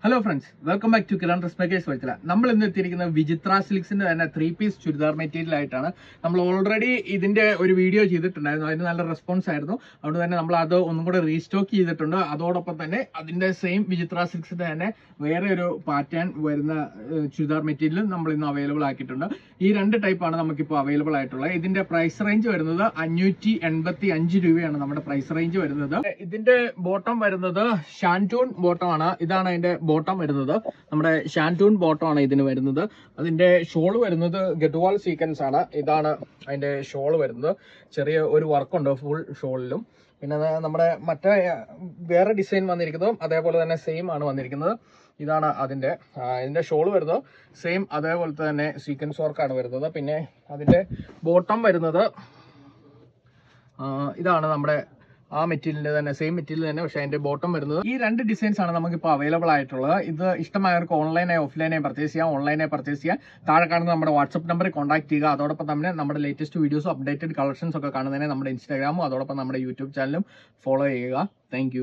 Hello friends, welcome back to Kiran dress makers Vyttila. നമ്മൾ ഇന്ന് എത്തിയിരിക്കുന്നത് വിചിത്ര സിൽക്സിന്റെ തന്നെ 3-piece ചുരിദാർ മെറ്റീരിയൽ ആയിട്ടാണ്. നമ്മൾ ഓൾറെഡി ഇതിന്റെ ഒരു വീഡിയോ ചെയ്തിട്ടുണ്ടായിരുന്നു, അതിന് നല്ല റെസ്പോൺസ് ആയിരുന്നു. അതുകൊണ്ട് തന്നെ നമ്മൾ അത് ഒന്നും കൂടെ റീസ്റ്റോക്ക് ചെയ്തിട്ടുണ്ട്. അതോടൊപ്പം തന്നെ അതിന്റെ സെയിം വിചിത്ര സിൽക്സിന്റെ തന്നെ വേറെ ഒരു പാറ്റേൺ വരുന്ന ചുരിദാർ മെറ്റീരിയൽ നമ്മൾ ഇന്ന് അവൈലബിൾ ആക്കിയിട്ടുണ്ട്. ഈ രണ്ട് ടൈപ്പാണ് നമുക്കിപ്പോൾ അവൈലബിൾ ആയിട്ടുള്ളത്. ഇതിന്റെ പ്രൈസ് റേഞ്ച് വരുന്നത് 585 രൂപയാണ് നമ്മുടെ പ്രൈസ് റേഞ്ച് വരുന്നത്. ഇതിന്റെ ബോട്ടം വരുന്നത് ഷാൻറ്റൂൺ ബോട്ടം ആണ്. ഇതാണ് അതിന്റെ ബോട്ടം വരുന്നത്. നമ്മുടെ ഷാൻറ്റൂൺ ബോട്ടം ആണ് ഇതിന് വരുന്നത്. അതിന്റെ ഷോള് വരുന്നത് ഗഡ്വാൾ സീക്വൻസ് ആണ്. ഇതാണ് അതിന്റെ ഷോള് വരുന്നത്. ചെറിയ ഒരു വർക്കുണ്ട് ഫുൾ ഷോളിലും. പിന്നെ നമ്മുടെ മറ്റേ വേറെ ഡിസൈൻ വന്നിരിക്കുന്നതും അതേപോലെ തന്നെ സെയിം ആണ് വന്നിരിക്കുന്നത്. ഇതാണ് ഇതിന്റെ ഷോള് വരുന്നത്. സെയിം അതേപോലത്തെ തന്നെ സീക്വൻസ് വർക്കാണ് വരുന്നത്. പിന്നെ അതിന്റെ ബോട്ടം വരുന്നത് ഇതാണ് നമ്മുടെ ആ മെറ്റീരിയലിന്റെ തന്നെ സെയിം മെറ്റീരിയൽ തന്നെ, പക്ഷേ അതിന്റെ ബോട്ടം വരുന്നത്. ഈ രണ്ട് ഡിസൈൻസ് ആണ് നമുക്കിപ്പോൾ അവൈലബിൾ ആയിട്ടുള്ളത്. ഇത് ഇഷ്ടമായവർക്ക് ഓൺലൈനായി ഓഫ്ലൈനായി പർച്ചേസ് ചെയ്യാം. ഓൺലൈനായി പർച്ചേസ് ചെയ്യാം. താഴെ കാണുന്ന നമ്മുടെ വാട്സ്ആപ്പ് നമ്പറിൽ കോൺടാക്ട് ചെയ്യുക. അതോടൊപ്പം തന്നെ നമ്മുടെ ലേറ്റസ്റ്റ് വീഡിയോസും അപ്ഡേറ്റഡ് കളക്ഷൻസ് ഒക്കെ കാണുന്നതിന് നമ്മുടെ ഇൻസ്റ്റാഗ്രാമും അതോടൊപ്പം നമ്മുടെ യൂട്യൂബ് ചാനലും ഫോളോ ചെയ്യുക. താങ്ക്